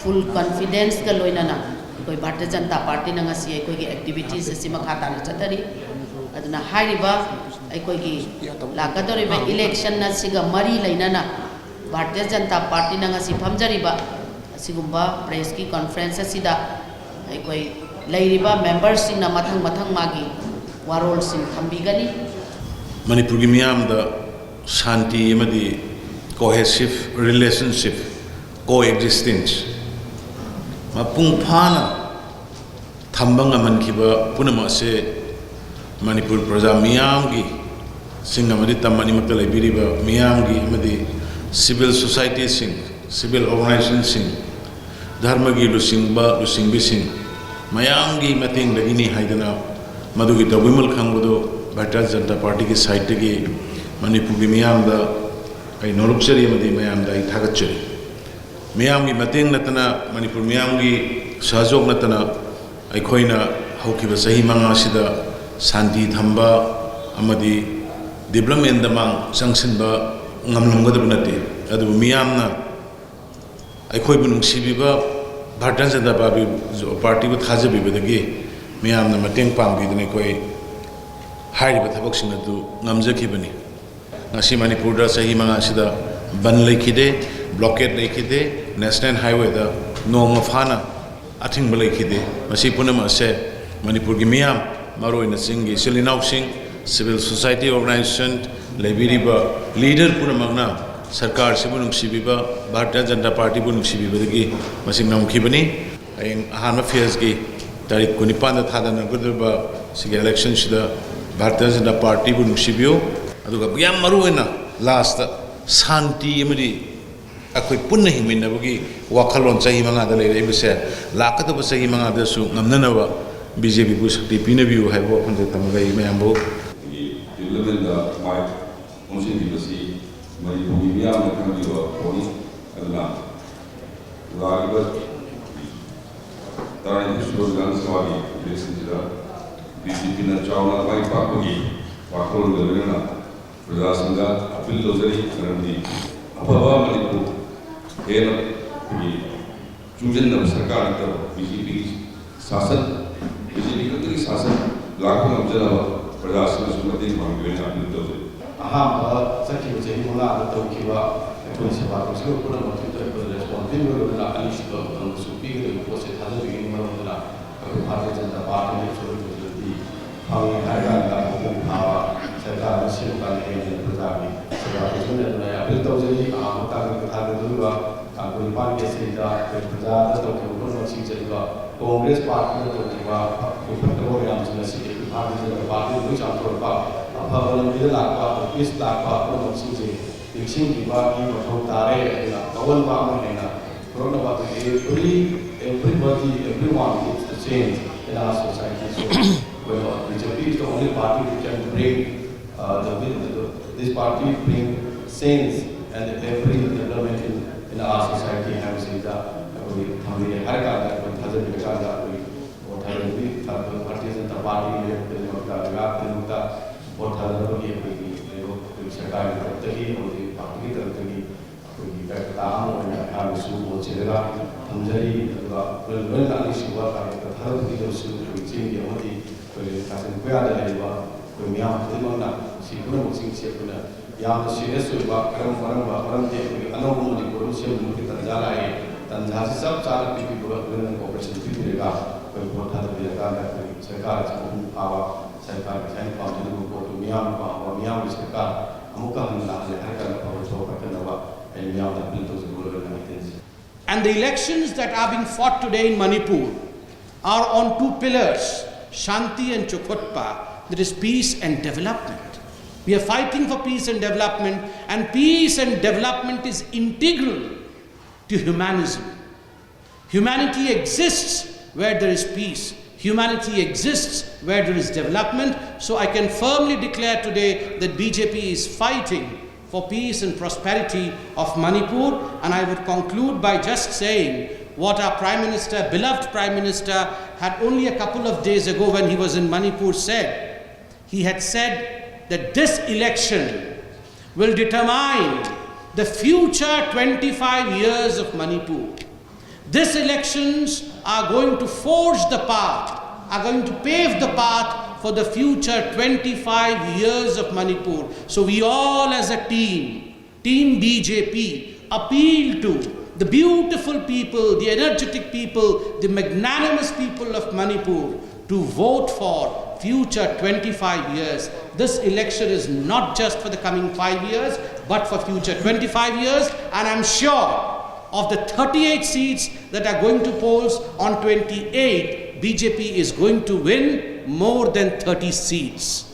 full confidence ka loinana koi Bharatiya Janata Party na ngasi koi gi activities asi makha ta chatari aduna hairiba koi gi lagadori ba election na siga mari lainana Bharatiya Janata Party na ngasi phamjariba asigumba press ki conference asida koi lairiba members sing na mathang magi warol sing thambigani Manipur gi miyam da shanti amadi cohesive relationship coexistence mapung phana thambanga mankiba punama se Manipur praja Miyamgee singamadi tamani makta laibiriba Miyamgee amadi civil society sing civil organization sing dharma gi lusingbi sing Miyamgee mateng dagini haidana madugi tawimal khangbodo Bharatiya Janata Party ki side gi Manipur gi miyam da ai norupsari amadi mayam da ai thagachari Miyamgee mateng natana Manipur Miyamgee sahajok natana aikhoina haukiba chahi manga sida shanti thamba amadi development da mang sangsinba ngamlamgadaba nate adu miyamna aikhoibu nungsibiba Bharatiya Janata Party bu thajabibadagi miyamna mateng pangbidune koi hairiba thabaksing adu ngamjakibani ngasi Manipur da chahi manga sida ban laikide blockade laikide national highway da noma phana athing laikide masi punama se Manipur gi miyam maroina singi silinau sing civil society organization laibiriba leader punamagna sarkar sibunung sibiba Bharatiya Janata Party bunung sibiba dagi masing namkhibani ayeng ahana phase gi tarik 19 da thadana gudba sig election sida Bharatiya Janata Party bunung sibiyo aduga yam maruina last shanti amadi akoi punna hingminabagi wakhalon chahi manga da leibase lakataba chahi manga da su ngamnanawa BJP bu shakti pinabiyu haibo khonje tamagai mayambo development da mai onsin bi basi mai bu miyam na kan biwa poni adna lariba tarai shuru gan sawali election jira BJP na chawna mai pakgi wakhalon da lena praja sangha appeal dozari karandi apaba Manipur hela bi chunjen na sarkar ta BJP शासन BJP का तो शासन लाखों अब्जल प्रजासन सुमति मांगे हैं अपने तो से हाँ सच्ची मुझे ही मुला तो किवा कोई से बात उसके ऊपर मत तो एक रेस्पॉन्सिव में ना अनिश्चित हम सुपी के ऊपर से था तो ये मर मतलब भारतीय जनता पार्टी ने छोड़ दी हम हर का हुकुम भावा सरकार ने सिर्फ का नहीं प्रजा की सरकार को सुनने तो नहीं अपने तो से आम का था तो हुआ कोई पार्टी के से जा प्रजा तो के ऊपर मत चलेगा कांग्रेस पार्टी ने तो किवा ऊपर प्रोग्राम से से भारतीय जनता पार्टी को चांटो का अफवाह में लाखा 20 लाख को मत से इलेक्शन की बात की मठो तारे ना कवन बाम लेना कोरोना बात everybody everyone needs to change in our society so well BJP is the only party which can bring this party bring sense and every development in our society have seen that हमें हर कार्य कोई थाजर विकास का कोई और थाजर भी Bharatiya Janata party में का लगा का और थाजर को ये कोई सरकार की तरफ से और पार्टी की तरफ से कोई काम और HANDAKSU वो चलेगा हम जरी बल लाने शुरुआत का थाजर की तरफ से कोई चीज ये होती कोई थाजर कोई आदर है वो कोई मियाँ खुद मांगना सीखने मुझे सीखना यहाँ सीरियस हुआ करम के कोई अनुभव मुझे कोई से मुझे तंजा लाए तंजा से सब चार पीपी गवर्नमेंट कोऑपरेशन भी मिलेगा कोई बहुत था तो मिलेगा कोई सरकार को आवा सरकार के साइन पाउंड को तो मियाम का और मियाम सरकार अमुका हम लाने हर का और तो करना हुआ मियाम का बिल तो जरूर लगते हैं. And the elections that are being fought today in Manipur are on two pillars, Shanti and Chokotpa, that is peace and development. We are fighting for peace and peace and development is integral to humanism. Humanity exists where there is peace. Humanity exists where there is development. So I can firmly declare today that BJP is fighting for peace and prosperity of Manipur. And I would conclude by just saying what our Prime Minister, beloved Prime Minister, had only a couple of days ago when he was in Manipur said. He had said that this election will determine the future 25 years of Manipur. These elections are going to forge the path, are going to pave the path for the future 25 years of Manipur. So we all as a team BJP, appeal to the beautiful people, the energetic people, the magnanimous people of Manipur to vote for future 25 years. This election is not just for the coming 5 years, but for future 25 years. And I'm sure of the 38 seats that are going to polls on 28, BJP is going to win more than 30 seats.